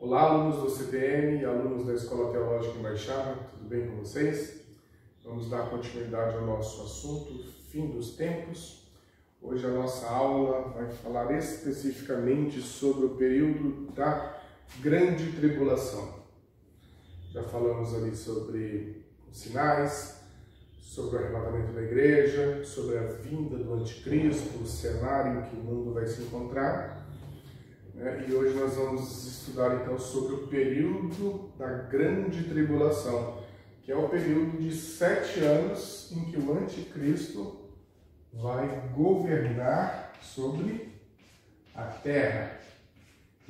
Olá, alunos do CTM e alunos da Escola Teológica em Baixada, tudo bem com vocês? Vamos dar continuidade ao nosso assunto, fim dos tempos. Hoje a nossa aula vai falar especificamente sobre o período da Grande Tribulação. Já falamos ali sobre os sinais, sobre o arrebatamento da igreja, sobre a vinda do anticristo, o cenário em que o mundo vai se encontrar. E hoje nós vamos estudar então sobre o período da Grande Tribulação, que é o período de 7 anos em que o anticristo vai governar sobre a terra.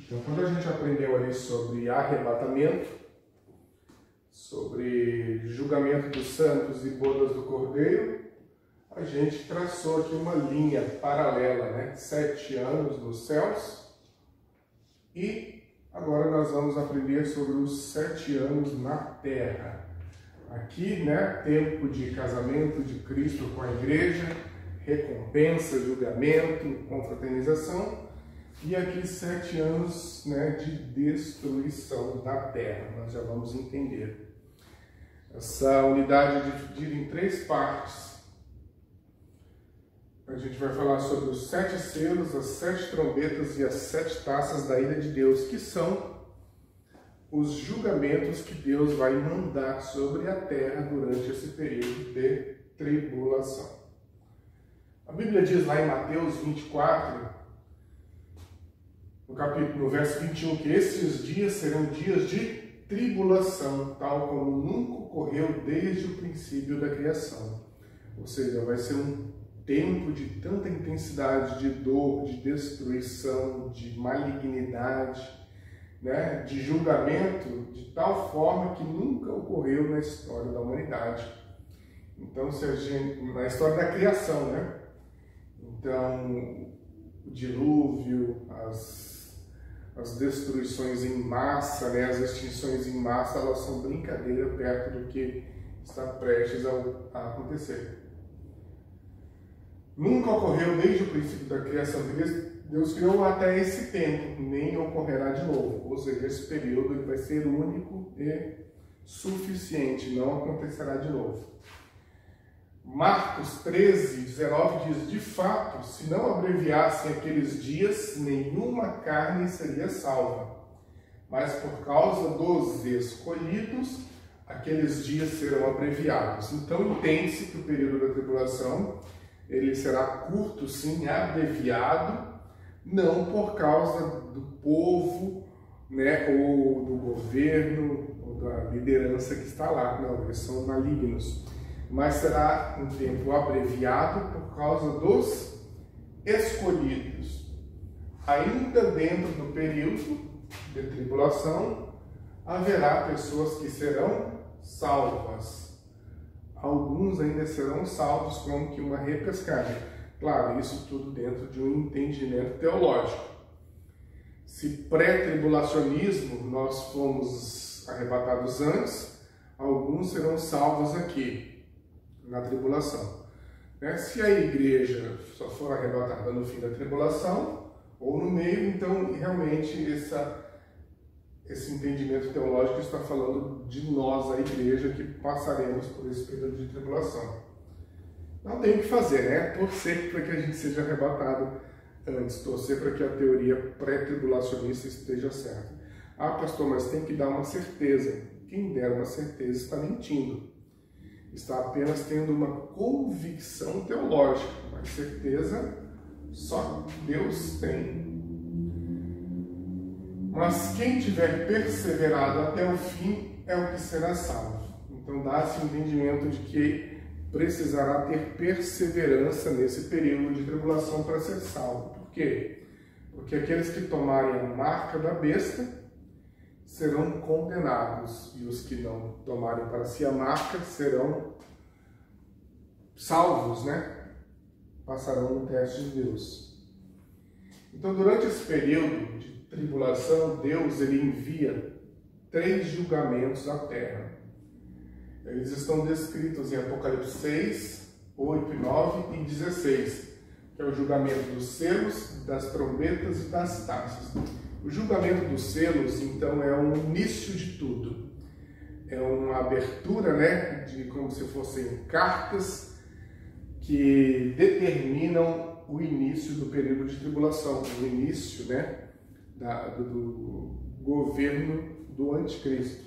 Então, quando a gente aprendeu ali sobre arrebatamento, sobre julgamento dos santos e bodas do Cordeiro, a gente traçou aqui uma linha paralela, 7 anos nos céus. E agora nós vamos aprender sobre os 7 anos na terra. Aqui, tempo de casamento de Cristo com a igreja, recompensa, julgamento, confraternização. E aqui 7 anos de destruição da terra. Nós já vamos entender. Essa unidade é dividida em 3 partes. A gente vai falar sobre os 7 selos, as 7 trombetas e as 7 taças da ira de Deus, que são os julgamentos que Deus vai mandar sobre a terra durante esse período de tribulação. A Bíblia diz lá em Mateus 24, no verso 21, que esses dias serão dias de tribulação, tal como nunca ocorreu desde o princípio da criação. Ou seja, vai ser um tempo de tanta intensidade de dor, de destruição, de malignidade, de julgamento, de tal forma que nunca ocorreu na história da humanidade. Então, na história da criação, Então, o dilúvio, as destruições em massa, as extinções em massa, elas são brincadeira perto do que está prestes a acontecer. Nunca ocorreu desde o princípio da criação de Deus criou até esse tempo, nem ocorrerá de novo. Ou seja, esse período ele vai ser único e suficiente, não acontecerá de novo. Marcos 13, 19 diz: de fato, se não abreviassem aqueles dias, nenhuma carne seria salva. Mas por causa dos escolhidos, aqueles dias serão abreviados. Então entende-se que o período da tribulação ele será curto, sim, abreviado, não por causa do povo, ou do governo, ou da liderança que está lá. Não, eles são malignos. Mas será um tempo abreviado por causa dos escolhidos. Ainda dentro do período de tribulação, haverá pessoas que serão salvas. Alguns ainda serão salvos como que uma repescagem. Claro, isso tudo dentro de um entendimento teológico. Se pré-tribulacionismo nós fomos arrebatados antes, alguns serão salvos aqui, na tribulação. Se a igreja só for arrebatada no fim da tribulação, ou no meio, então realmente esse entendimento teológico está falando de nós, a igreja, que passaremos por esse período de tribulação. Não tem o que fazer, torcer para que a gente seja arrebatado antes, torcer para que a teoria pré-tribulacionista esteja certa. Ah, pastor, mas tem que dar uma certeza. Quem der uma certeza está mentindo. Está apenas tendo uma convicção teológica, mas certeza só Deus tem. Mas quem tiver perseverado até o fim é o que será salvo. Então dá-se o entendimento de que precisará ter perseverança nesse período de tribulação para ser salvo. Por quê? Porque aqueles que tomarem a marca da besta serão condenados, e os que não tomarem para si a marca serão salvos, Passarão no teste de Deus. Então, durante esse período de tribulação, Deus ele envia 3 julgamentos à terra. Eles estão descritos em Apocalipse 6, 8, 9 e 16, que é o julgamento dos selos, das trombetas e das taças. O julgamento dos selos, então, é o início de tudo. É uma abertura, né, de como se fossem cartas que determinam o início do período de tribulação, o início, né, do governo do anticristo.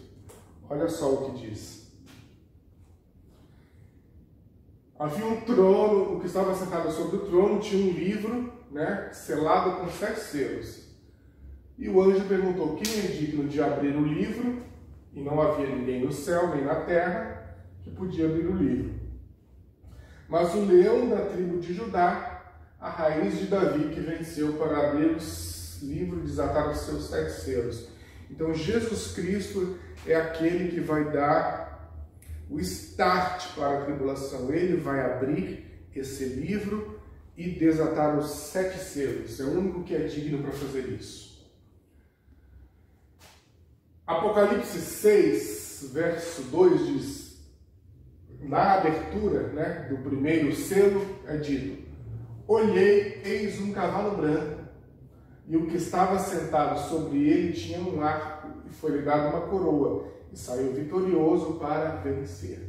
Olha só o que diz. Havia um trono, o que estava sentado sobre o trono tinha um livro, né, selado com 7 selos. E o anjo perguntou: quem é digno de abrir o livro? E não havia ninguém no céu nem na terra que podia abrir o livro. Mas o leão da tribo de Judá, a raiz de Davi, que venceu para abrir o livro e desatar os seus 7 selos. Então Jesus Cristo é aquele que vai dar o start para a tribulação. Ele vai abrir esse livro e desatar os 7 selos. É o único que é digno para fazer isso. Apocalipse 6, verso 2 diz, na abertura, né, do primeiro selo, é dito: olhei, eis um cavalo branco, e o que estava sentado sobre ele tinha um arco, e foi lhe dada uma coroa, e saiu vitorioso para vencer.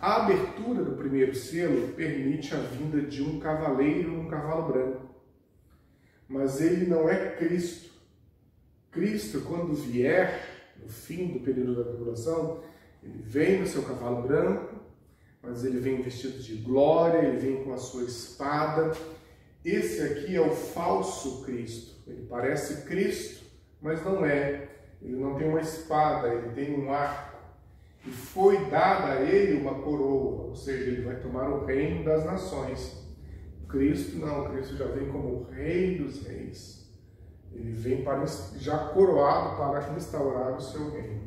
A abertura do primeiro selo permite a vinda de um cavaleiro num cavalo branco. Mas ele não é Cristo. Cristo, quando vier, no fim do período da tribulação, ele vem no seu cavalo branco, mas ele vem vestido de glória, ele vem com a sua espada. Esse aqui é o falso Cristo. Ele parece Cristo, mas não é. Ele não tem uma espada, ele tem um arco. E foi dada a ele uma coroa, ou seja, ele vai tomar o reino das nações. Cristo não, Cristo já vem como o Rei dos Reis. Ele vem já coroado para instaurar o seu reino.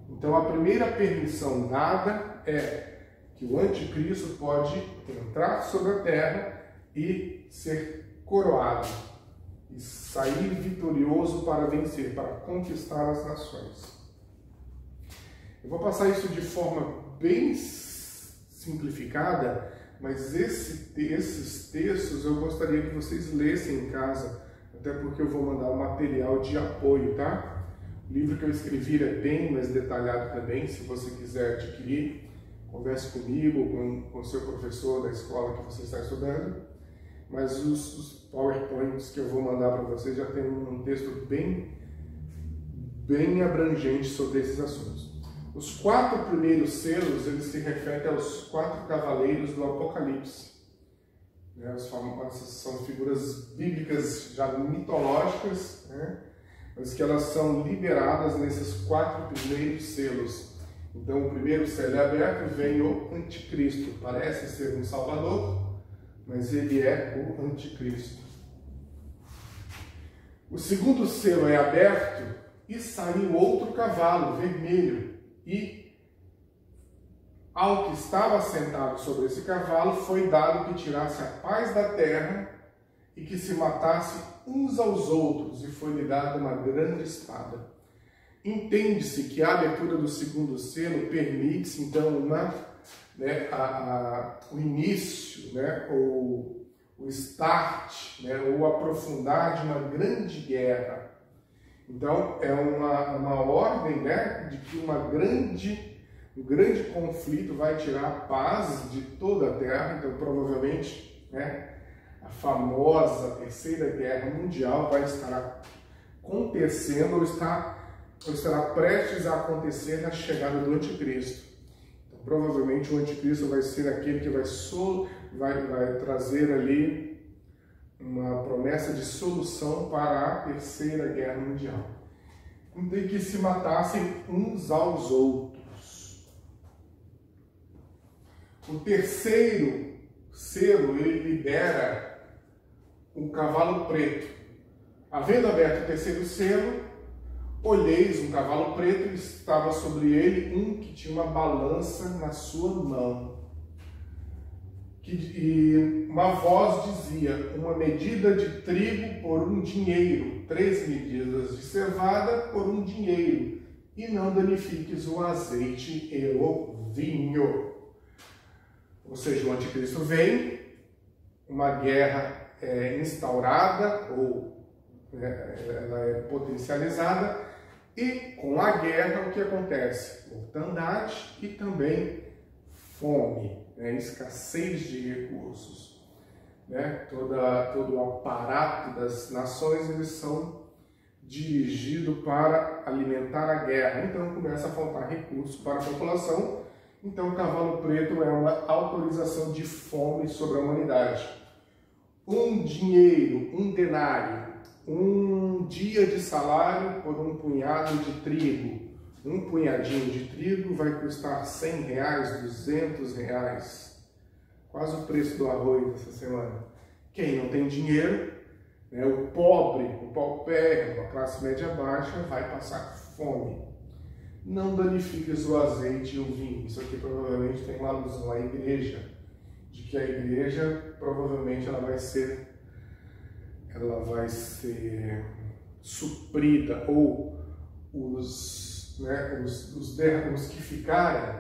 Então a primeira permissão dada é que o anticristo pode entrar sobre a terra e ser coroado, e sair vitorioso para vencer, para conquistar as nações. Eu vou passar isso de forma bem simplificada, mas esses textos eu gostaria que vocês lessem em casa, até porque eu vou mandar um material de apoio, tá? O livro que eu escrevi é bem mais detalhado também, se você quiser adquirir, converse comigo, com o seu professor da escola que você está estudando, mas os PowerPoints que eu vou mandar para vocês já tem um texto bem abrangente sobre esses assuntos. Os 4 primeiros selos, eles se referem aos 4 cavaleiros do Apocalipse. Essas são figuras bíblicas já mitológicas, né? Mas que elas são liberadas nesses 4 primeiros selos. Então, o primeiro selo é aberto, vem o anticristo. Parece ser um salvador, mas ele é o anticristo. O segundo selo é aberto e saiu outro cavalo vermelho, e ao que estava sentado sobre esse cavalo foi dado que tirasse a paz da terra e que se matasse uns aos outros, e foi-lhe dada uma grande espada. Entende-se que a abertura do segundo selo permite, então, o início, né, o start, né, o aprofundar de uma grande guerra. Então, é uma ordem, né, de que um grande conflito vai tirar a paz de toda a terra. Então, provavelmente, né, a famosa Terceira Guerra Mundial vai estar acontecendo ou estará prestes a acontecer na chegada do anticristo. Então, provavelmente o anticristo vai ser aquele que vai trazer ali uma promessa de solução para a Terceira Guerra Mundial, em que se matassem uns aos outros. O terceiro selo, ele libera um cavalo preto. Havendo aberto o terceiro selo, olheis um cavalo preto, e estava sobre ele um que tinha uma balança na sua mão. E uma voz dizia: uma medida de trigo por um dinheiro, 3 medidas de cevada por um dinheiro, e não danifiques o azeite e o vinho. Ou seja, o anticristo vem, uma guerra é instaurada ou ela é potencializada, e com a guerra o que acontece? Mortandade e também fome, escassez de recursos. Todo o aparato das nações, eles são dirigidos para alimentar a guerra, então começa a faltar recursos para a população. Então o cavalo preto é uma autorização de fome sobre a humanidade. Um dinheiro, um denário, um dia de salário por um punhado de trigo. Um punhadinho de trigo vai custar R$100, R$200, quase o preço do arroz essa semana. Quem não tem dinheiro, o pobre, o paupérrimo, a classe média baixa, vai passar fome. Não danifiques o azeite e o vinho. Isso aqui provavelmente tem uma alusão à igreja, de que a igreja provavelmente ela vai ser suprida, ou os que ficarem,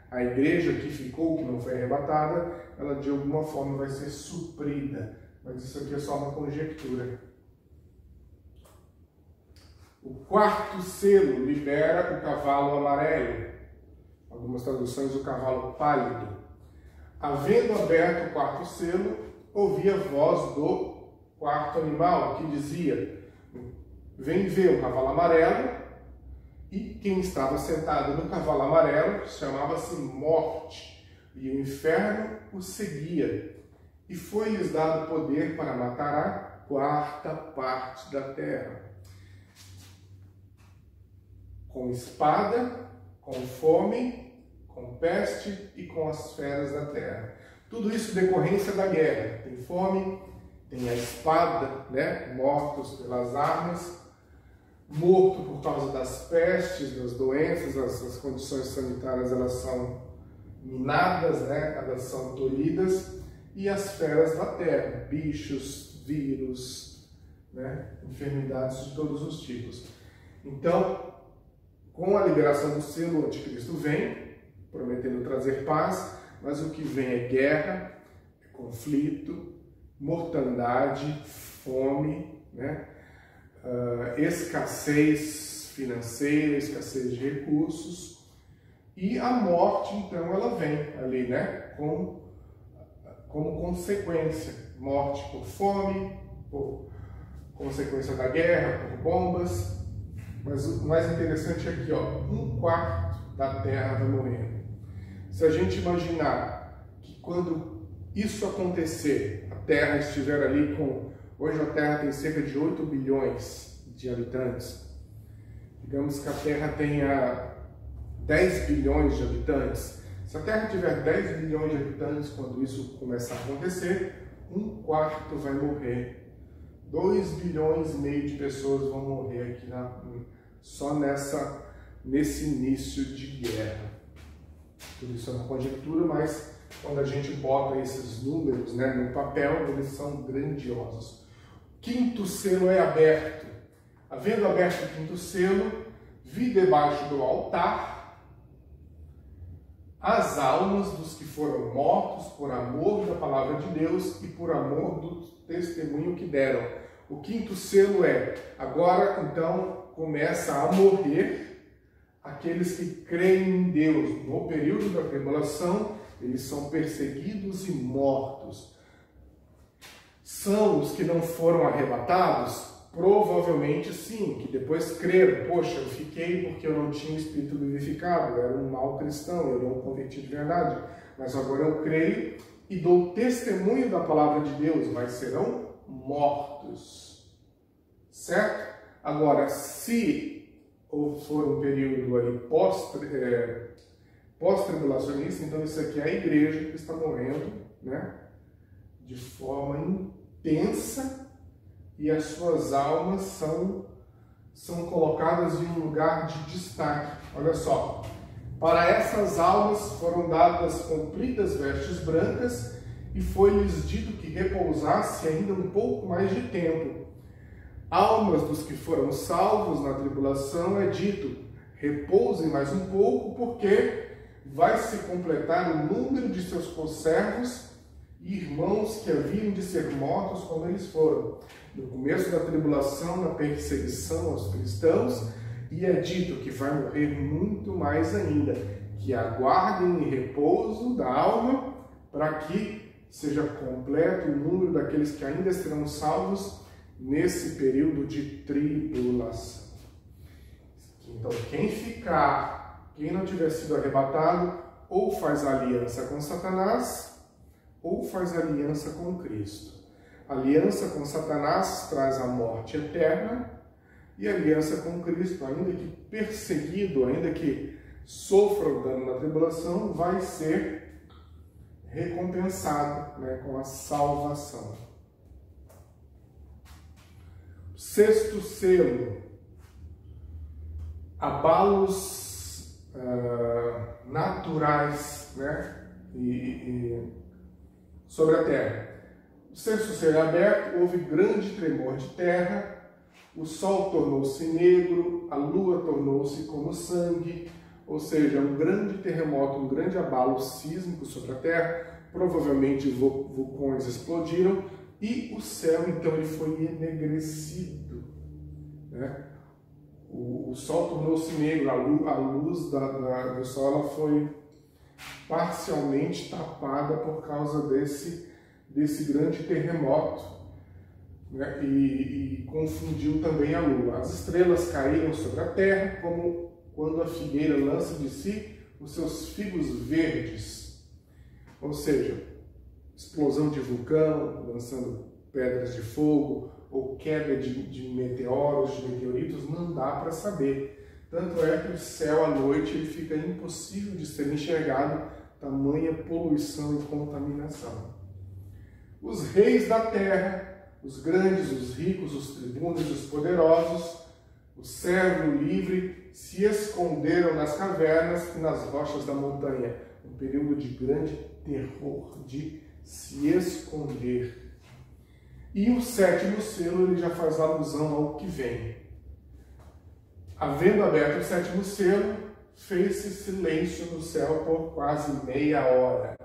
a igreja que ficou, que não foi arrebatada, ela de alguma forma vai ser suprida. Mas isso aqui é só uma conjectura. O quarto selo libera o cavalo amarelo. Algumas traduções, o cavalo pálido. Havendo aberto o quarto selo, ouvi a voz do quarto animal, que dizia: vem ver o cavalo amarelo. E quem estava sentado no cavalo amarelo chamava-se Morte, e o inferno o seguia. E foi-lhes dado poder para matar a quarta parte da terra, com espada, com fome, com peste e com as feras da terra. Tudo isso decorrência da guerra. Tem fome, tem a espada, mortos pelas armas, morto por causa das pestes, das doenças, as condições sanitárias elas são minadas, elas são tolhidas, e as feras da terra, bichos, vírus, enfermidades de todos os tipos. Então, com a liberação do selo, o anticristo vem, prometendo trazer paz, mas o que vem é guerra, é conflito, mortandade, fome, escassez financeira, escassez de recursos, e a morte, então, ela vem ali, como consequência. Morte por fome, por consequência da guerra, por bombas. Mas o mais interessante é aqui, um quarto da terra vai morrendo. Se a gente imaginar que quando isso acontecer, a terra estiver ali com... Hoje a terra tem cerca de 8 bilhões de habitantes. Digamos que a terra tenha 10 bilhões de habitantes. Se a terra tiver 10 bilhões de habitantes, quando isso começar a acontecer, um quarto vai morrer. 2 bilhões e meio de pessoas vão morrer aqui só nesse início de guerra. Tudo isso é uma conjectura, mas quando a gente bota esses números no papel, eles são grandiosos. Quinto selo é aberto. Havendo aberto o quinto selo, vi debaixo do altar as almas dos que foram mortos por amor da palavra de Deus e por amor do testemunho que deram. O quinto selo agora então começa a morrer aqueles que creem em Deus. No período da tribulação, eles são perseguidos e mortos. São os que não foram arrebatados? Provavelmente sim, que depois creram. Poxa, eu fiquei porque eu não tinha espírito vivificado, eu era um mau cristão, eu não converti de verdade, mas agora eu creio e dou testemunho da palavra de Deus, mas serão mortos. Certo? Agora, se for um período aí pós-tribulacionista, então isso aqui é a igreja que está morrendo, de forma intensa, e as suas almas são colocadas em um lugar de destaque. Olha só, para essas almas foram dadas compridas vestes brancas e foi-lhes dito que repousasse ainda um pouco mais de tempo. Almas dos que foram salvos na tribulação é dito, repousem mais um pouco, porque vai se completar o número de seus conservos irmãos que haviam de ser mortos como eles foram. No começo da tribulação, na perseguição aos cristãos, e é dito que vai morrer muito mais ainda, que aguardem em repouso da alma, para que seja completo o número daqueles que ainda serão salvos nesse período de tribulação. Então, quem ficar, quem não tiver sido arrebatado, ou faz aliança com Satanás, ou faz aliança com Cristo. Aliança com Satanás traz a morte eterna, e aliança com Cristo, ainda que perseguido, ainda que sofra o dano na tribulação, vai ser recompensado, né, com a salvação. Sexto selo, abalos naturais, né, sobre a terra. O sexto selo aberto, houve grande tremor de terra, o sol tornou-se negro, a lua tornou-se como sangue, ou seja, um grande terremoto, um grande abalo sísmico sobre a terra, provavelmente vulcões explodiram, e o céu, então, ele foi enegrecido, né? O sol tornou-se negro, a luz do sol ela foi parcialmente tapada por causa desse grande terremoto, né? E confundiu também a lua. As estrelas caíram sobre a terra, como quando a figueira lança de si os seus figos verdes. Ou seja, explosão de vulcão, lançando pedras de fogo, ou queda de meteoros, de meteoritos, não dá para saber. Tanto é que o céu à noite ele fica impossível de ser enxergado, tamanha poluição e contaminação. Os reis da terra, os grandes, os ricos, os tribunos, os poderosos, o servo livre, se esconderam nas cavernas e nas rochas da montanha. Um período de grande terror, de se esconder. E o sétimo selo, ele já faz alusão ao que vem. Havendo aberto o sétimo selo, fez-se silêncio no céu por quase meia hora.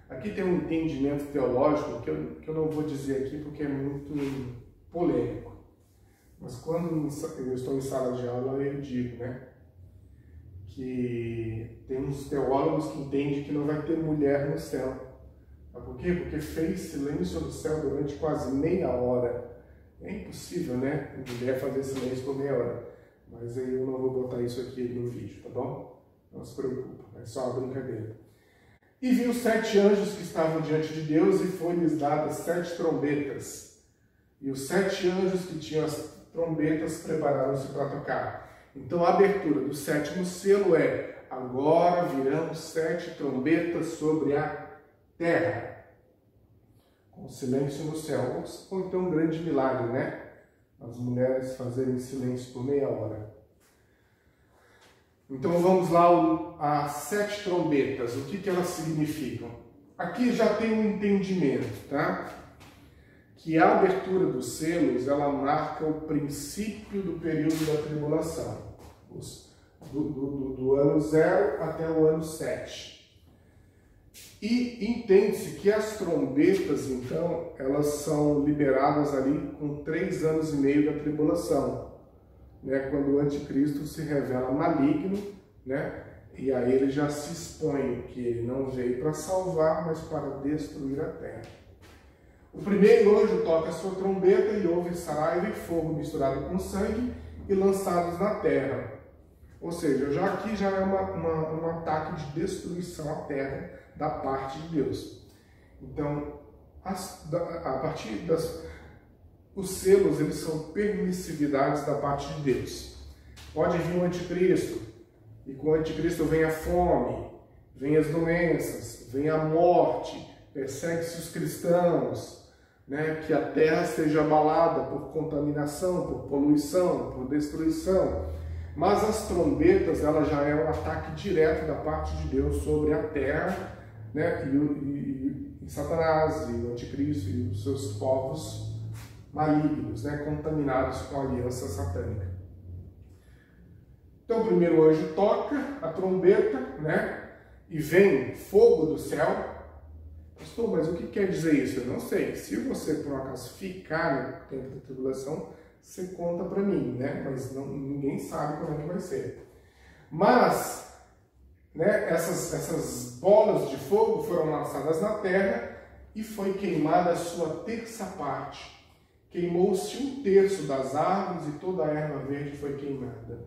Aqui tem um entendimento teológico que eu não vou dizer aqui porque é muito polêmico. Mas quando eu estou em sala de aula, eu digo, né, que tem uns teólogos que entendem que não vai ter mulher no céu. Mas por quê? Porque fez silêncio no céu durante quase meia hora. É impossível, né, a mulher fazer silêncio por meia hora. Mas aí eu não vou botar isso aqui no vídeo, tá bom? Não se preocupe, é só uma brincadeira. E viu 7 anjos que estavam diante de Deus, e foi-lhes dadas 7 trombetas. E os 7 anjos que tinham as trombetas prepararam-se para tocar. Então a abertura do sétimo selo é: agora virão 7 trombetas sobre a terra. Com silêncio no céu. Ou então um grande milagre, né? As mulheres fazerem silêncio por meia hora. Então vamos lá às 7 trombetas. O que elas significam? Aqui já tem um entendimento, tá? Que a abertura dos selos, ela marca o princípio do período da tribulação. Do ano 0 até o ano 7. E entende-se que as trombetas, então, elas são liberadas ali com 3 anos e meio da tribulação. Né, quando o anticristo se revela maligno, né, e aí ele já se expõe que ele não veio para salvar, mas para destruir a terra. O primeiro anjo toca a sua trombeta e houve saraiva e fogo misturado com sangue e lançados na terra. Ou seja, aqui já é um ataque de destruição à terra da parte de Deus. Então, a partir os selos, eles são permissividades da parte de Deus. Pode vir o anticristo, e com o anticristo vem a fome, vem as doenças, vem a morte, persegue-se os cristãos, né? Que a terra seja abalada por contaminação, por poluição, por destruição. Mas as trombetas, ela já é um ataque direto da parte de Deus sobre a terra, né? E Satanás, e o anticristo, e os seus povos malignos, né, contaminados com a aliança satânica. Então o primeiro anjo toca a trombeta, né, e vem fogo do céu. Os Pastor, mas o que quer dizer isso? Eu não sei. Se você, por um acaso, ficar no tempo da tribulação, você conta para mim, né? Mas ninguém sabe como é que vai ser. Mas, né, essas bolas de fogo foram lançadas na terra e foi queimada a sua terça parte. Queimou-se 1/3 das árvores e toda a erva verde foi queimada.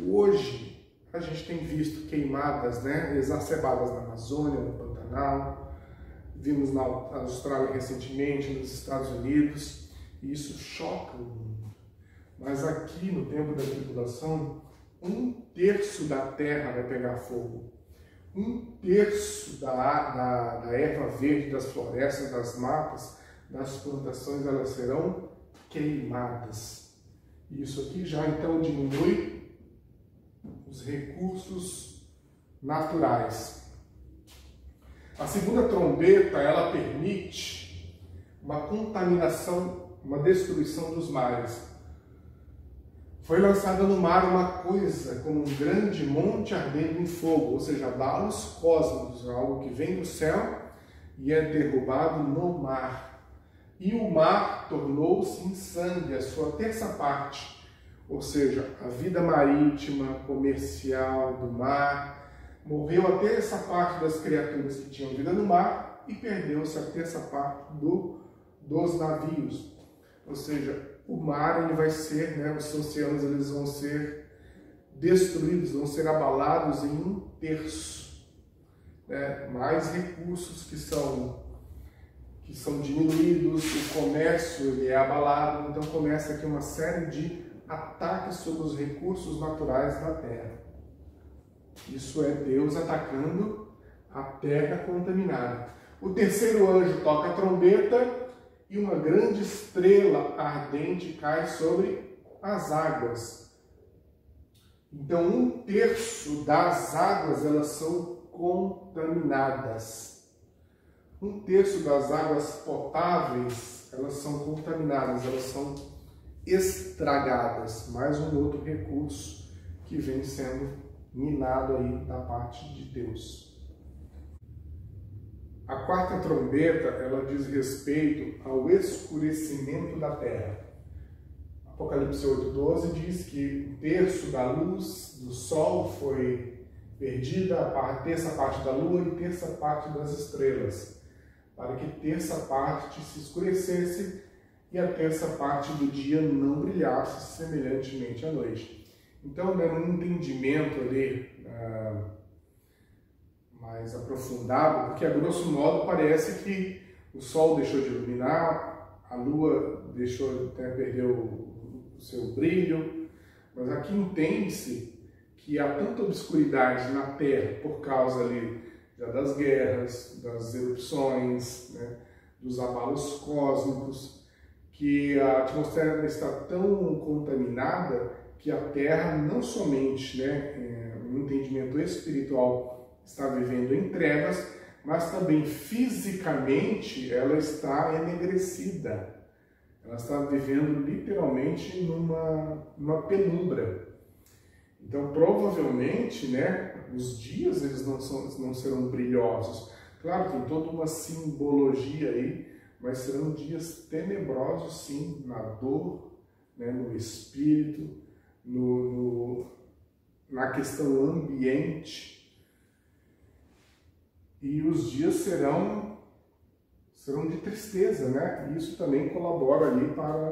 Hoje, a gente tem visto queimadas, né, exacerbadas na Amazônia, no Pantanal, vimos na Austrália recentemente, nos Estados Unidos, e isso choca o mundo. Mas aqui, no tempo da tribulação, 1/3 da terra vai pegar fogo. 1/3 da erva verde, das florestas, das matas, das plantações, elas serão queimadas. Isso aqui já então diminui os recursos naturais. A segunda trombeta, ela permite uma contaminação, uma destruição dos mares. Foi lançada no mar uma coisa como um grande monte ardendo em fogo, ou seja, balos cósmicos, algo que vem do céu e é derrubado no mar. E o mar tornou-se em sangue, a sua terça parte, ou seja, a vida marítima, comercial do mar, morreu a terça parte das criaturas que tinham vida no mar e perdeu-se a terça parte dos navios. Ou seja, o mar ele vai ser, né, os oceanos eles vão ser destruídos, vão ser abalados em 1/3. Né? Mais recursos que são diminuídos, o comércio ele é abalado, então começa aqui uma série de ataques sobre os recursos naturais da terra. Isso é Deus atacando a terra contaminada. O terceiro anjo toca a trombeta e uma grande estrela ardente cai sobre as águas. Então 1/3 das águas elas são contaminadas. 1/3 das águas potáveis, elas são contaminadas, elas são estragadas. Mais um outro recurso que vem sendo minado aí da parte de Deus. A quarta trombeta, ela diz respeito ao escurecimento da terra. Apocalipse 8:12 diz que 1/3 da luz do sol foi perdida, a terça parte da lua e terça parte das estrelas, para que terça parte se escurecesse e a terça parte do dia não brilhasse semelhantemente à noite. Então, né, um entendimento ali mais aprofundado, porque a grosso modo parece que o sol deixou de iluminar, a lua perdeu o seu brilho, mas aqui entende-se que há tanta obscuridade na Terra por causa ali das guerras, das erupções, né, dos abalos cósmicos, que a atmosfera está tão contaminada que a Terra não somente, né, no entendimento espiritual, está vivendo em trevas, mas também fisicamente ela está enegrecida. Ela está vivendo literalmente numa penumbra. Então, provavelmente, né, os dias eles não serão brilhosos. Claro, tem toda uma simbologia aí, mas serão dias tenebrosos, sim, na dor, né, no espírito, na questão ambiente. E os dias serão de tristeza, né? E isso também colabora ali para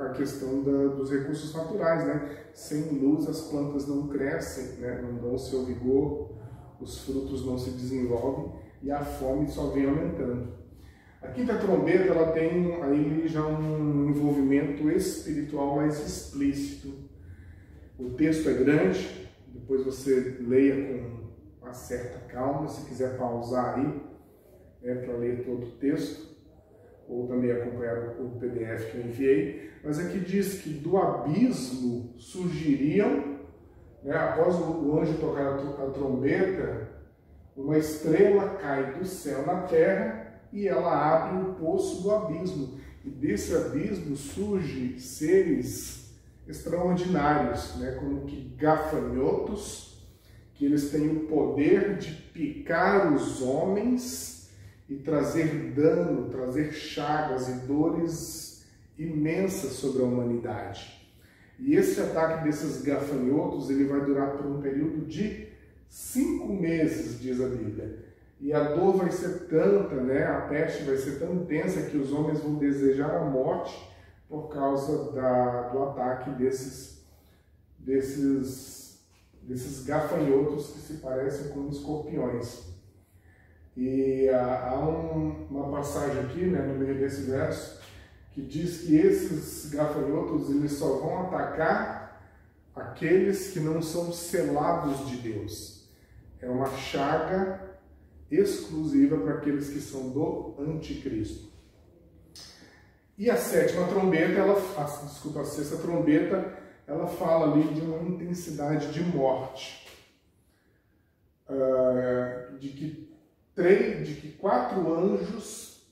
a questão dos recursos naturais, né? Sem luz as plantas não crescem, né? Não dão o seu vigor, os frutos não se desenvolvem e a fome só vem aumentando. A quinta trombeta ela tem aí já um envolvimento espiritual mais explícito. O texto é grande, depois você leia com uma certa calma, se quiser pausar aí, né, para ler todo o texto, ou também acompanhar o PDF que eu enviei, mas aqui diz que do abismo surgiriam, né, após o anjo tocar a trombeta, uma estrela cai do céu na terra e ela abre o poço do abismo, e desse abismo surgem seres extraordinários, né, como que gafanhotos, que eles têm o poder de picar os homens e trazer dano, trazer chagas e dores imensas sobre a humanidade. E esse ataque desses gafanhotos, ele vai durar por um período de 5 meses, diz a Bíblia. E a dor vai ser tanta, né? A peste vai ser tão intensa que os homens vão desejar a morte por causa do ataque desses gafanhotos que se parecem com escorpiões. E há uma passagem aqui, né, no meio desse verso, que diz que esses gafanhotos eles só vão atacar aqueles que não são selados de Deus. É uma chaga exclusiva para aqueles que são do anticristo. E a sétima trombeta, a sexta trombeta, ela fala ali de uma intensidade de morte, de que 4 anjos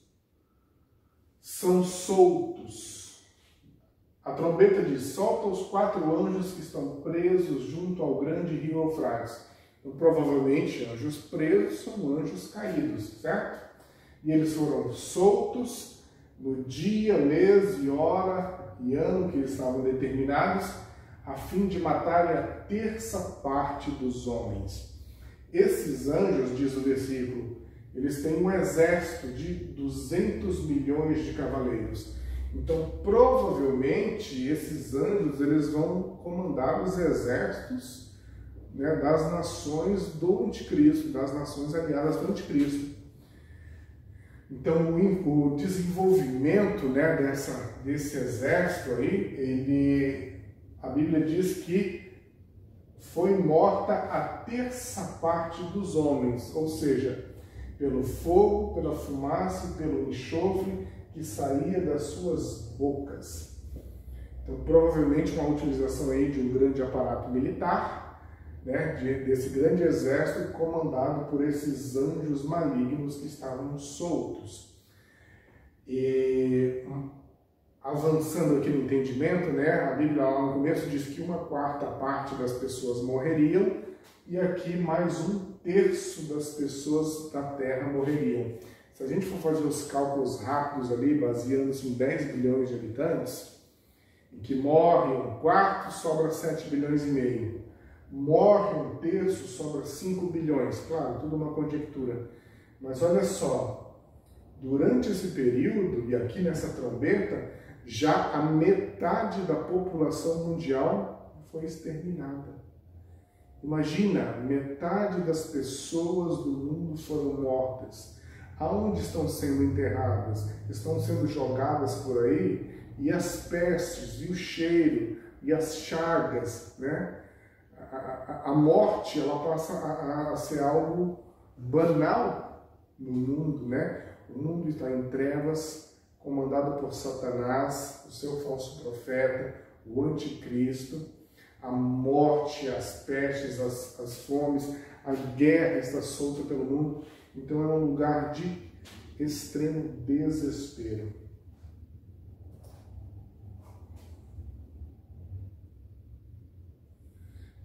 são soltos. A trombeta diz: solta os 4 anjos que estão presos junto ao grande rio Eufrates. Então, provavelmente, anjos presos são anjos caídos, certo? E eles foram soltos no dia, mês e hora e ano que estavam determinados, a fim de matarem a terça parte dos homens. Esses anjos, diz o versículo, eles têm um exército de 200 milhões de cavaleiros. Então, provavelmente, esses anjos eles vão comandar os exércitos, né, das nações do anticristo, das nações aliadas do anticristo. Então, o desenvolvimento, né, desse exército aí, a Bíblia diz que foi morta a terça parte dos homens, ou seja, pelo fogo, pela fumaça e pelo enxofre que saía das suas bocas. Então, provavelmente uma utilização aí de um grande aparato militar, né, desse grande exército comandado por esses anjos malignos que estavam soltos. E avançando aqui no entendimento, né, a Bíblia lá no começo diz que 1/4 parte das pessoas morreriam, e aqui mais 1/3 das pessoas da Terra morreriam. Se a gente for fazer os cálculos rápidos ali, baseando-se em 10 bilhões de habitantes, em que morrem 1/4, sobra 7 bilhões e meio. Morre 1/3, sobra 5 bilhões. Claro, tudo uma conjectura. Mas olha só, durante esse período, e aqui nessa trombeta, já a metade da população mundial foi exterminada. Imagina, metade das pessoas do mundo foram mortas. Aonde estão sendo enterradas? Estão sendo jogadas por aí, e as pestes, e o cheiro, e as chagas, né? A morte, ela passa a ser algo banal no mundo, né? O mundo está em trevas, comandado por Satanás, o seu falso profeta, o anticristo. A morte, as pestes, as fomes, a guerra está solta pelo mundo. Então é um lugar de extremo desespero.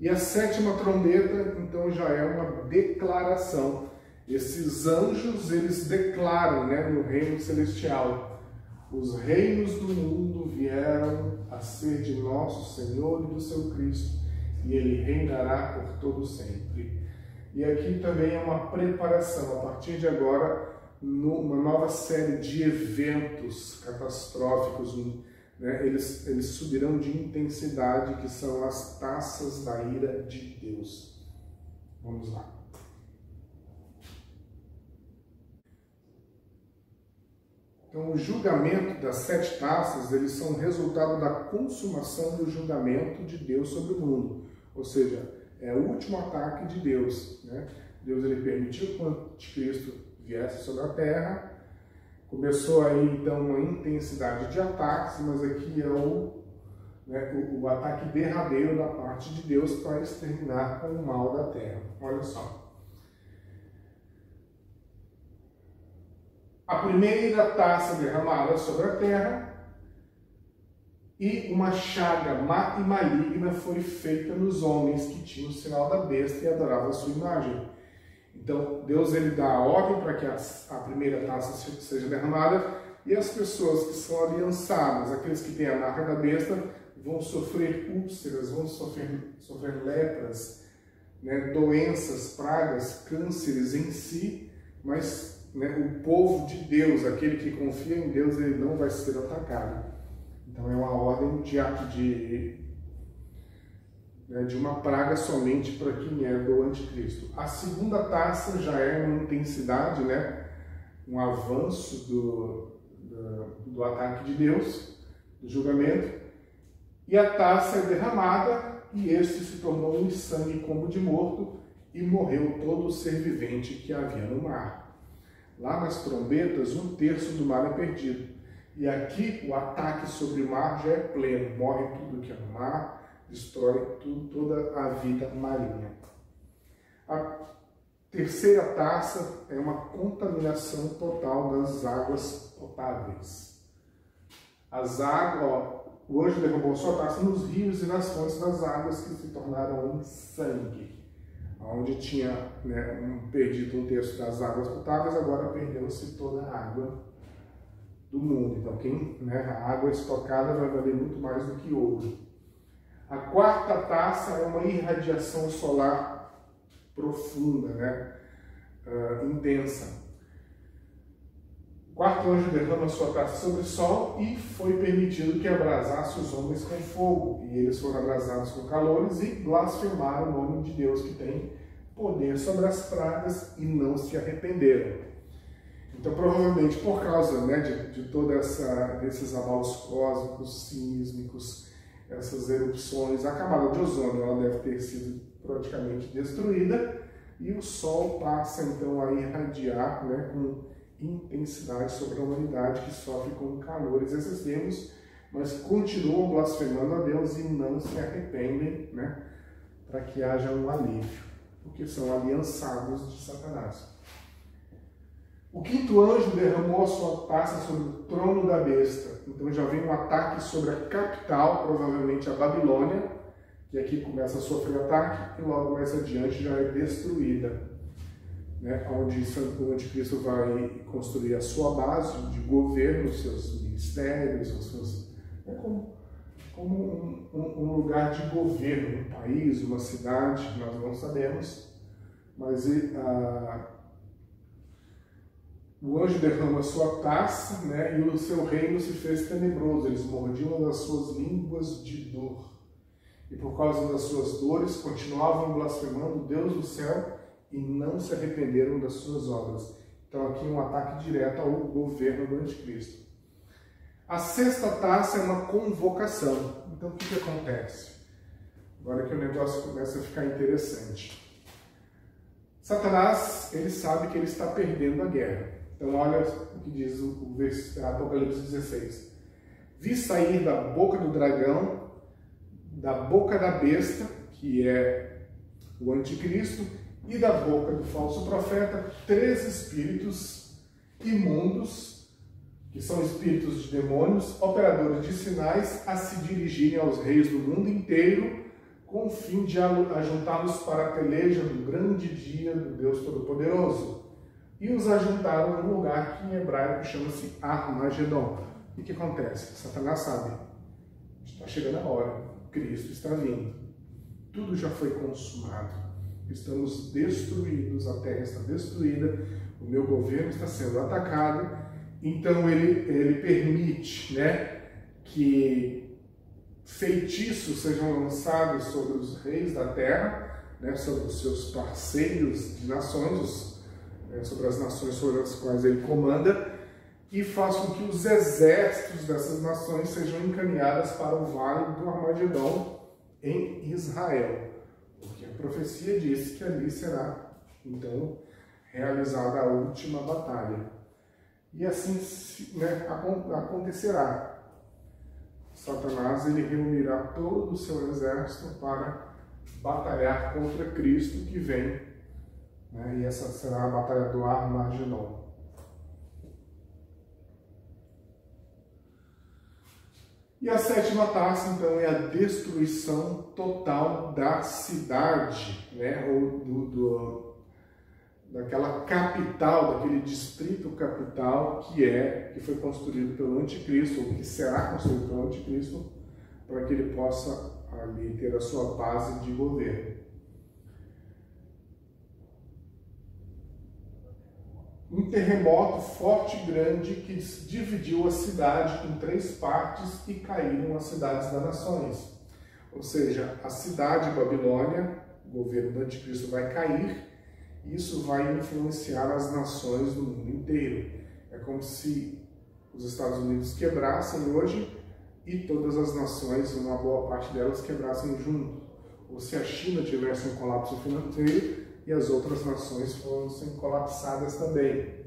E a sétima trombeta, então, já é uma declaração. Esses anjos, eles declaram, né, no reino celestial: os reinos do mundo vieram a ser de nosso Senhor e do seu Cristo, e ele reinará por todo sempre. E aqui também é uma preparação, a partir de agora, uma nova série de eventos catastróficos, né? Eles subirão de intensidade, que são as taças da ira de Deus. Vamos lá. Então, o julgamento das 7 taças, eles são resultado da consumação do julgamento de Deus sobre o mundo. Ou seja, é o último ataque de Deus, né? Deus ele permitiu que o anticristo viesse sobre a terra. Começou aí, então, uma intensidade de ataques, mas aqui é o ataque derradeiro da parte de Deus para exterminar com o mal da terra. Olha só. A primeira taça derramada sobre a terra E uma chaga má e maligna foi feita nos homens que tinham o sinal da besta e adoravam a sua imagem. Então, Deus ele dá a ordem para que a primeira taça seja derramada, e as pessoas que são aliançadas, aqueles que têm a marca da besta, vão sofrer úlceras, vão sofrer lepras, né, doenças, pragas, cânceres em si, mas né, o povo de Deus, aquele que confia em Deus, ele não vai ser atacado. Então é uma ordem de uma praga somente para quem é do anticristo. A segunda taça já é uma intensidade, né, um avanço do ataque de Deus, do julgamento, e a taça é derramada, e este se tornou em sangue como de morto, e morreu todo o ser vivente que havia no mar. Lá nas trombetas, 1/3 do mar é perdido. E aqui o ataque sobre o mar já é pleno, morre tudo que é no mar, destrói toda a vida marinha. A terceira taça é uma contaminação total das águas potáveis. O anjo derramou sua taça nos rios e nas fontes das águas que se tornaram em sangue. Onde tinha perdido 1/3 das águas potáveis, agora perdeu-se toda a água do mundo. Então, a água estocada vai valer muito mais do que ouro. A quarta taça é uma irradiação solar profunda, intensa. O quarto anjo derrama sua taça sobre o sol e foi permitido que abrasasse os homens com fogo. E eles foram abrasados com calores e blasfemaram o nome de Deus, que tem poder sobre as pragas, e não se arrependeram. Então, provavelmente, por causa de toda desses abalos cósmicos, sísmicos, essas erupções, a camada de ozônio ela deve ter sido praticamente destruída, e o Sol passa, então, a irradiar com intensidade sobre a humanidade, que sofre com calores excessivos, mas continuam blasfemando a Deus e não se arrependem, para que haja um alívio, porque são aliançados de Satanás. O quinto anjo derramou a sua taça sobre o trono da besta. Então já vem um ataque sobre a capital, provavelmente a Babilônia, que aqui começa a sofrer ataque e logo mais adiante já é destruída. Onde o anticristo vai construir a sua base de governo, os seus ministérios, como um lugar de governo, um país, uma cidade, nós não sabemos, mas o anjo derrama a sua taça, e o seu reino se fez tenebroso, eles mordiam das suas línguas de dor. E por causa das suas dores, continuavam blasfemando o Deus do céu e não se arrependeram das suas obras. Então aqui um ataque direto ao governo do anticristo. A sexta taça é uma convocação. Então o que acontece? Agora que o negócio começa a ficar interessante. Satanás, ele sabe que ele está perdendo a guerra. Então olha o que diz o Apocalipse 16. Vi sair da boca do dragão, da boca da besta, que é o anticristo, e da boca do falso profeta, 3 espíritos imundos, que são espíritos de demônios, operadores de sinais, a se dirigirem aos reis do mundo inteiro, com o fim de ajuntá-los para a peleja do grande dia do Deus Todo-Poderoso. E os ajuntaram num lugar que em hebraico chama-se Armagedon. E o que acontece? Satanás sabe, está chegando a hora, Cristo está vindo. Tudo já foi consumado. Estamos destruídos, a terra está destruída, o meu governo está sendo atacado. Então ele permite que feitiços sejam lançados sobre os reis da terra, sobre os seus parceiros de nações, sobre as nações sobre as quais ele comanda, e faz com que os exércitos dessas nações sejam encaminhadas para o vale do Armagedon em Israel. Porque a profecia diz que ali será, então, realizada a última batalha. E assim acontecerá. Satanás ele reunirá todo o seu exército para batalhar contra Cristo que vem. E essa será a batalha do Armagedon. E a sétima taça, então, é a destruição total da cidade, né? Ou daquela capital, daquele distrito capital que foi construído pelo anticristo, ou que será construído pelo anticristo, para que ele possa ali ter a sua base de governo. Um terremoto forte e grande que dividiu a cidade em 3 partes e caíram as cidades das nações. Ou seja, a cidade de Babilônia, o governo do anticristo, vai cair e isso vai influenciar as nações do mundo inteiro. É como se os Estados Unidos quebrassem hoje e todas as nações, uma boa parte delas, quebrassem junto. Ou se a China tivesse um colapso financeiro e as outras nações fossem colapsadas também.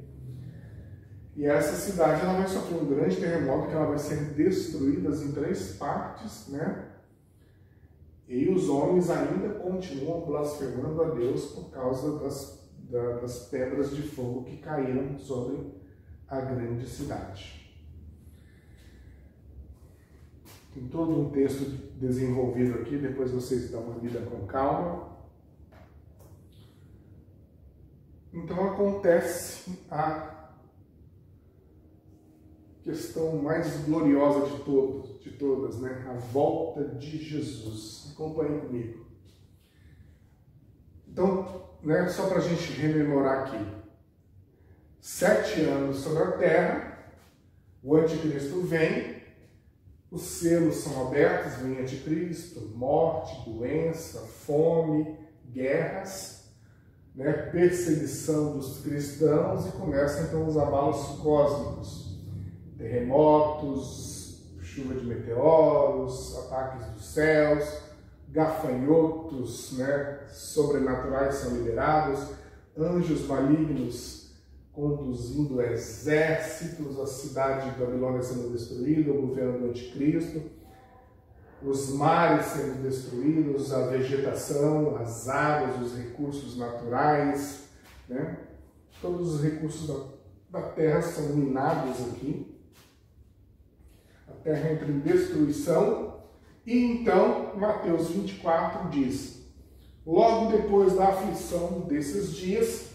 E essa cidade ela vai sofrer um grande terremoto, que ela vai ser destruída em 3 partes, né? E os homens ainda continuam blasfemando a Deus por causa das pedras de fogo que caíram sobre a grande cidade. Tem todo um texto desenvolvido aqui, depois vocês dão uma lida com calma. Então acontece a questão mais gloriosa de todas, né? A volta de Jesus. Acompanhe comigo. Então, né, só para a gente rememorar aqui. 7 anos sobre a terra, o anticristo vem, os selos são abertos, vem anticristo, morte, doença, fome, guerras, né, perseguição dos cristãos, e começam então os abalos cósmicos, terremotos, chuva de meteoros, ataques dos céus, gafanhotos, né, sobrenaturais são liberados, anjos malignos conduzindo exércitos, a cidade de Babilônia sendo destruída, o governo do anticristo, os mares sendo destruídos, a vegetação, as águas, os recursos naturais, né? Todos os recursos da terra são minados aqui. A terra entra em destruição. E então, Mateus 24 diz: logo depois da aflição desses dias,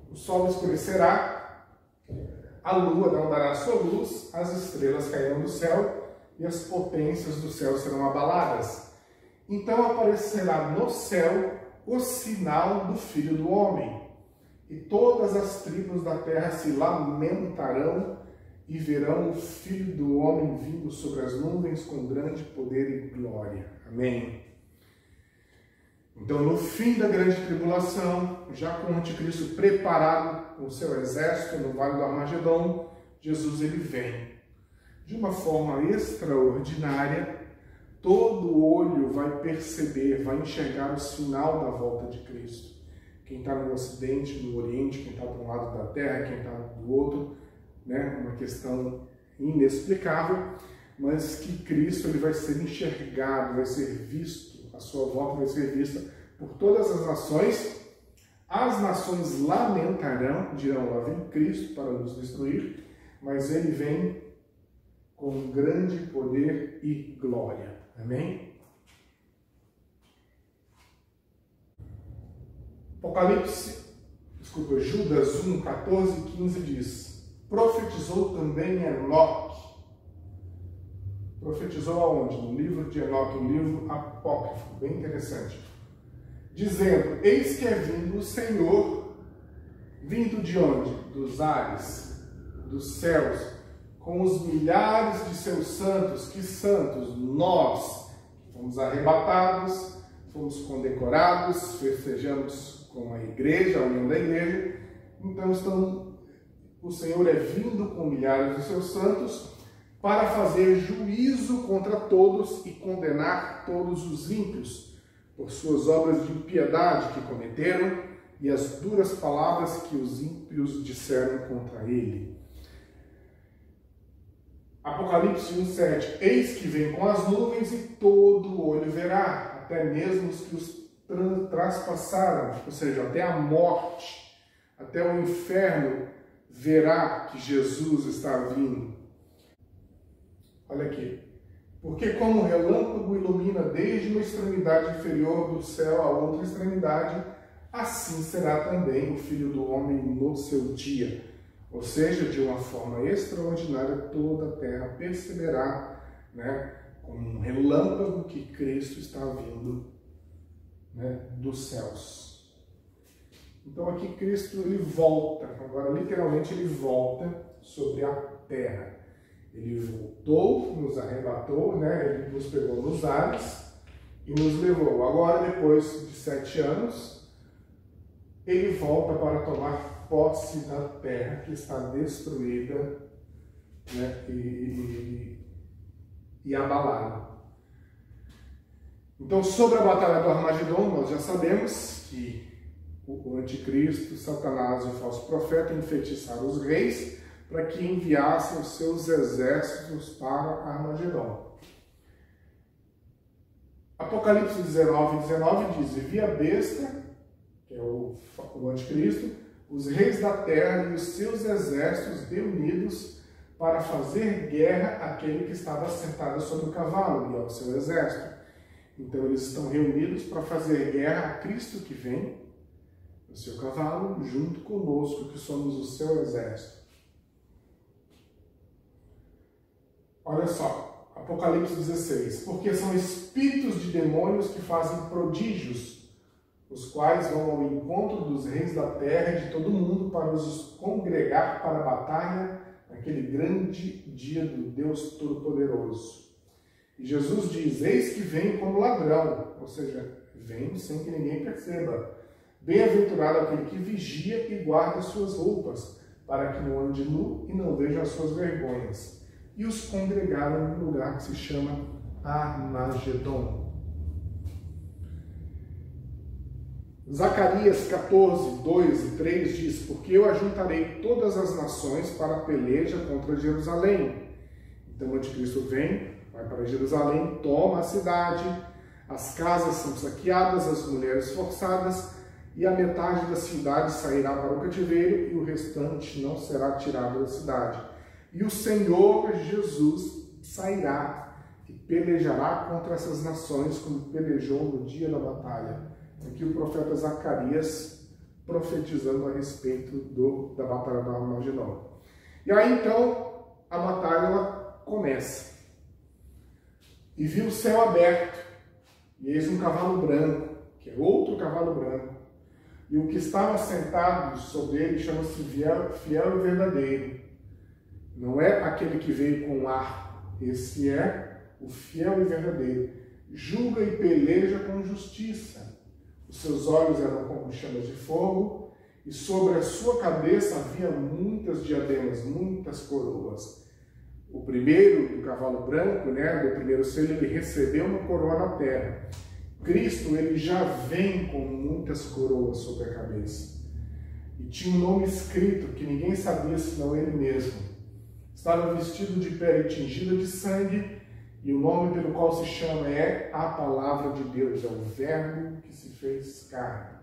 o sol escurecerá, a lua não dará sua luz, as estrelas cairão do céu, e as potências do céu serão abaladas. Então aparecerá no céu o sinal do Filho do Homem, e todas as tribos da terra se lamentarão e verão o Filho do Homem vindo sobre as nuvens com grande poder e glória. Amém. Então, no fim da grande tribulação, já com o anticristo preparado com o seu exército no Vale do Armagedon, Jesus ele vem. De uma forma extraordinária, todo olho vai perceber, vai enxergar o sinal da volta de Cristo. Quem está no Ocidente, no Oriente, quem está de um lado da Terra, quem está do outro, né? Uma questão inexplicável, mas que Cristo ele vai ser enxergado, vai ser visto, a sua volta vai ser vista por todas as nações lamentarão, dirão, lá vem Cristo para nos destruir, mas ele vem com grande poder e glória. Amém? Judas 1, 14 e 15 diz: profetizou também Enoque. Profetizou aonde? No livro de Enoque, um livro apócrifo, bem interessante. Dizendo: eis que é vindo o Senhor, vindo de onde? Dos ares, dos céus, com os milhares de seus santos. Que santos? Nós fomos arrebatados, fomos condecorados, festejamos com a igreja, a união da igreja. Então o Senhor é vindo com milhares de seus santos para fazer juízo contra todos e condenar todos os ímpios por suas obras de impiedade que cometeram e as duras palavras que os ímpios disseram contra ele. Apocalipse 1,7: eis que vem com as nuvens e todo olho verá, até mesmo os que os traspassaram, ou seja, até a morte, até o inferno verá que Jesus está vindo. Olha aqui. Porque como o relâmpago ilumina desde uma extremidade inferior do céu à outra extremidade, assim será também o Filho do Homem no seu dia. Ou seja, de uma forma extraordinária, toda a terra perceberá, né, como um relâmpago que Cristo está vindo, né, dos céus. Então aqui Cristo ele volta, agora literalmente ele volta sobre a terra. Ele voltou, nos arrebatou, né, ele nos pegou nos ares e nos levou. Agora, depois de 7 anos, ele volta para tomar posse da terra que está destruída, né, e abalada. Então, sobre a batalha do Armagedon, nós já sabemos que o anticristo, Satanás e o falso profeta enfeitiçaram os reis para que enviassem os seus exércitos para Armagedon. Apocalipse 19:19 diz: "E vi a besta", que é o anticristo, "os reis da terra e os seus exércitos reunidos para fazer guerra àquele que estava sentado sobre o cavalo e ao seu exército." Então eles estão reunidos para fazer guerra a Cristo que vem no seu cavalo, junto conosco, que somos o seu exército. Olha só, Apocalipse 16. "Porque são espíritos de demônios que fazem prodígios, os quais vão ao encontro dos reis da terra e de todo mundo para os congregar para a batalha naquele grande dia do Deus Todo-Poderoso." E Jesus diz: "Eis que venho como ladrão", ou seja, vem sem que ninguém perceba. "Bem-aventurado aquele que vigia e guarda suas roupas, para que não ande nu e não veja as suas vergonhas." E os congregaram num lugar que se chama Armagedon. Zacarias 14, 2 e 3 diz: "Porque eu ajuntarei todas as nações para a peleja contra Jerusalém." Então o anticristo vem, vai para Jerusalém, toma a cidade, as casas são saqueadas, as mulheres forçadas, e a metade da cidade sairá para o cativeiro, e o restante não será tirado da cidade. E o Senhor Jesus sairá e pelejará contra essas nações, como pelejou no dia da batalha. Aqui o profeta Zacarias profetizando a respeito da batalha do Armagedon. E aí então a batalha ela começa. "E vi o céu aberto, e eis um cavalo branco", que é outro cavalo branco, "e o que estava sentado sobre ele chama-se Fiel e Verdadeiro." Não é aquele que veio com ar, esse é o fiel e verdadeiro. "Julga e peleja com justiça. Os seus olhos eram como chamas de fogo, e sobre a sua cabeça havia muitas diademas, muitas coroas." O primeiro, do cavalo branco, né, do primeiro selo, ele recebeu uma coroa na terra. Cristo, ele já vem com muitas coroas sobre a cabeça. E tinha um nome escrito que ninguém sabia senão ele mesmo. Estava vestido de pele tingida de sangue, e o nome pelo qual se chama é a Palavra de Deus, é o Verbo que se fez carne.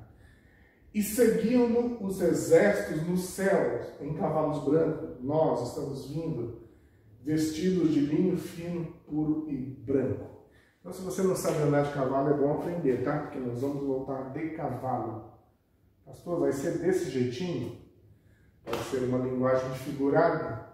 "E seguiam-no os exércitos nos céus, em cavalos brancos." Nós estamos vindo vestidos de linho fino, puro e branco. Então, se você não sabe andar de cavalo, é bom aprender, tá? Porque nós vamos voltar de cavalo. Pastor, vai ser desse jeitinho? Vai ser uma linguagem figurada?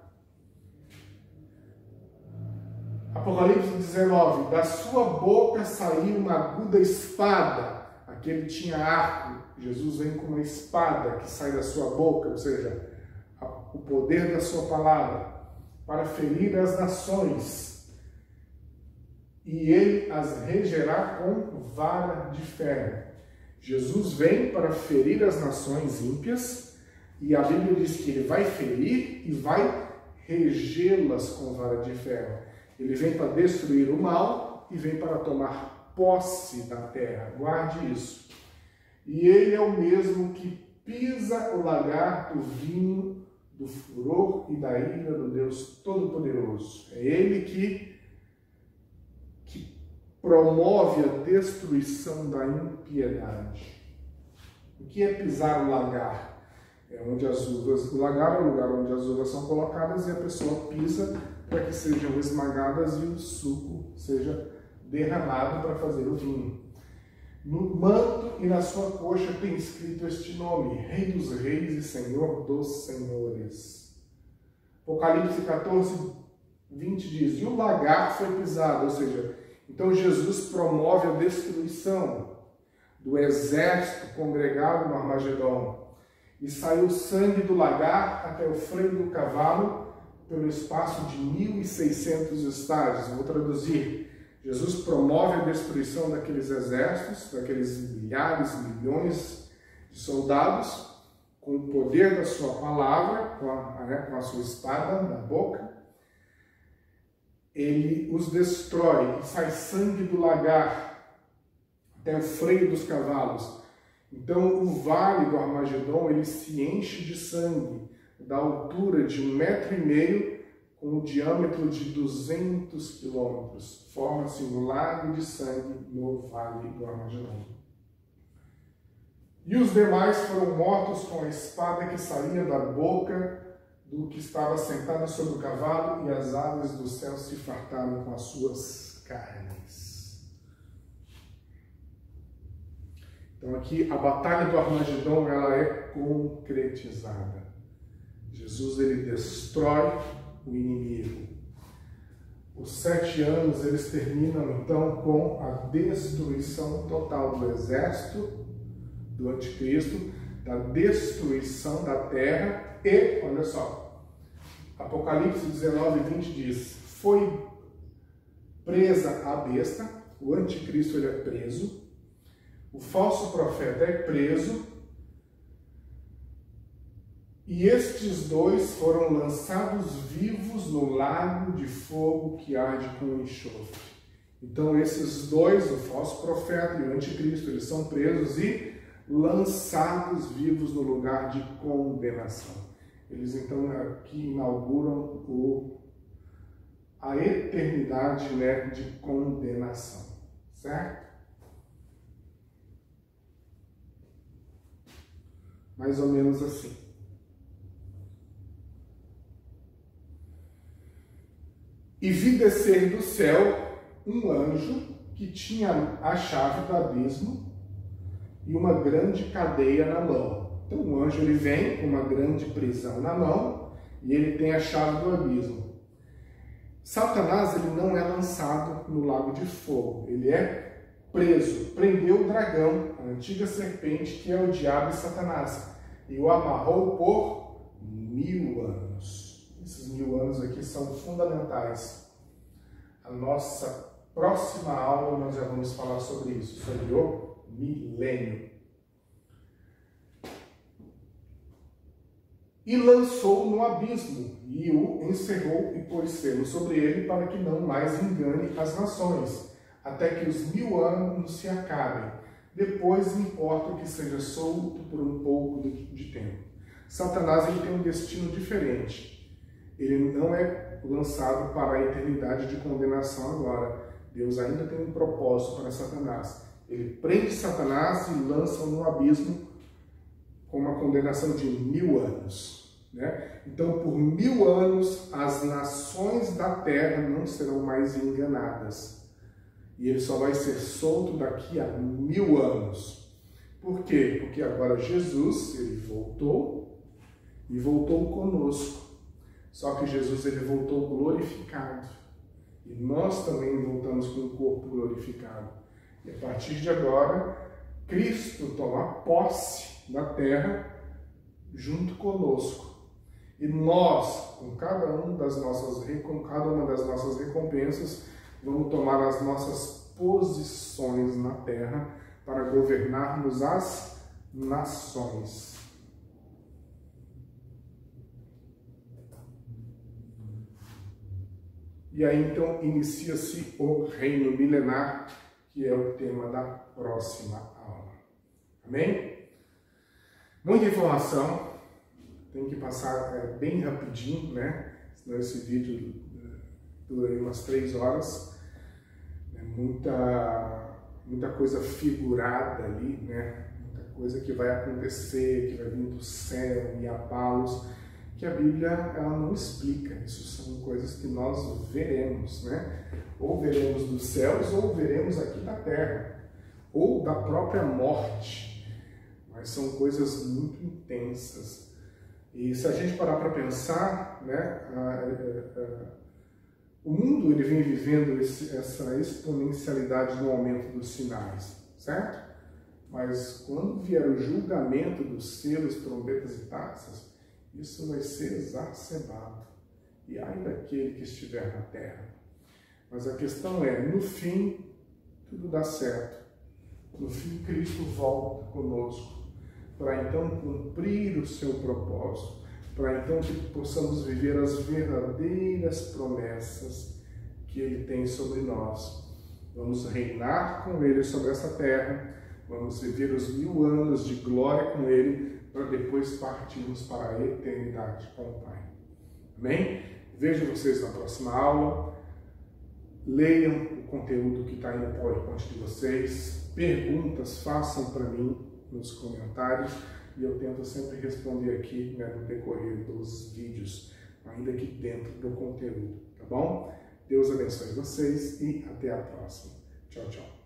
Apocalipse 19. "Da sua boca saiu uma aguda espada." Aqui ele tinha arco. Jesus vem com uma espada que sai da sua boca, ou seja, o poder da sua palavra, para ferir as nações. "E ele as regerá com vara de ferro." Jesus vem para ferir as nações ímpias, e a Bíblia diz que ele vai ferir e vai regê-las com vara de ferro. Ele vem para destruir o mal e vem para tomar posse da terra. Guarde isso. "E ele é o mesmo que pisa o lagar do vinho do furor e da ira do Deus Todo-Poderoso." É ele que promove a destruição da impiedade. O que é pisar o lagar? É onde as uvas, o lagar é o lugar onde as uvas são colocadas e a pessoa pisa para que sejam esmagadas e o suco seja derramado para fazer o vinho. No manto e na sua coxa tem escrito este nome: Rei dos Reis e Senhor dos Senhores. Apocalipse 14, 20 diz: E o lagar foi pisado, ou seja, então Jesus promove a destruição do exército congregado no Armagedon. E saiu sangue do lagar até o freio do cavalo pelo espaço de 1.600 estádios. Vou traduzir. Jesus promove a destruição daqueles exércitos, daqueles milhares, milhões de soldados, com o poder da sua palavra, com a sua espada na boca. Ele os destrói e sai sangue do lagar até o freio dos cavalos. Então o vale do Armagedon ele se enche de sangue, da altura de 1,5 metro, com o diâmetro de 200 quilômetros. Forma-se um lago de sangue no vale do Armagedon. E os demais foram mortos com a espada que saía da boca do que estava sentado sobre o cavalo, e as aves do céu se fartaram com as suas carnes. Então aqui a batalha do Armagedon ela é concretizada. Jesus ele destrói o inimigo. Os 7 anos eles terminam então com a destruição total do exército do anticristo, da destruição da terra e, olha só, Apocalipse 19, 20 diz: foi presa a besta, o anticristo ele é preso, o falso profeta é preso, e estes dois foram lançados vivos no lago de fogo que arde com enxofre. Então esses dois, o falso profeta e o anticristo, eles são presos e lançados vivos no lugar de condenação. Eles então aqui inauguram a eternidade, né, de condenação, certo? Mais ou menos assim. E vi descer do céu um anjo que tinha a chave do abismo e uma grande cadeia na mão. Então o anjo ele vem com uma grande prisão na mão e ele tem a chave do abismo. Satanás ele não é lançado no lago de fogo, ele é preso. Prendeu o dragão, a antiga serpente, que é o diabo e Satanás, e o amarrou por 1000 anos. Esses 1000 anos aqui são fundamentais. A nossa próxima aula nós já vamos falar sobre isso, sobre o milênio. E lançou no abismo, e o encerrou e pôs selo sobre ele, para que não mais engane as nações, até que os 1000 anos se acabem. Depois importa que seja solto por um pouco de tempo. Satanás ele tem um destino diferente. Ele não é lançado para a eternidade de condenação agora. Deus ainda tem um propósito para Satanás. Ele prende Satanás e lança no abismo com uma condenação de 1000 anos. Né? Então, por 1000 anos, as nações da terra não serão mais enganadas. E ele só vai ser solto daqui a 1000 anos. Por quê? Porque agora Jesus, ele voltou e voltou conosco. Só que Jesus ele voltou glorificado. E nós também voltamos com o corpo glorificado. E a partir de agora, Cristo toma posse da terra junto conosco. E nós, com cada uma das nossas recompensas, vamos tomar as nossas posições na terra para governarmos as nações. E aí então inicia-se o reino milenar, que é o tema da próxima aula. Amém? Muita informação, tem que passar bem rapidinho, né? Senão esse vídeo dura umas 3 horas. Muita coisa figurada ali, né? Muita coisa que vai acontecer, que vai vir do céu e abalos, que a Bíblia ela não explica. Isso são coisas que nós veremos, né? Ou veremos dos céus, ou veremos aqui da terra, ou da própria morte. Mas são coisas muito intensas. E se a gente parar para pensar, né, o mundo ele vem vivendo essa exponencialidade no aumento dos sinais, certo? Mas quando vier o julgamento dos selos, trombetas e taças, isso vai ser exacerbado. E ai daquele que estiver na terra. Mas a questão é, no fim, tudo dá certo. No fim, Cristo volta conosco, para então cumprir o seu propósito, para então que possamos viver as verdadeiras promessas que Ele tem sobre nós. Vamos reinar com Ele sobre essa terra, vamos viver os 1000 anos de glória com Ele, para depois partirmos para a eternidade com o Pai. Amém? Vejo vocês na próxima aula. Leiam o conteúdo que está aí no PowerPoint de vocês. Perguntas façam para mim nos comentários e eu tento sempre responder aqui, né, no decorrer dos vídeos, ainda aqui dentro do conteúdo, tá bom? Deus abençoe vocês e até a próxima. Tchau, tchau.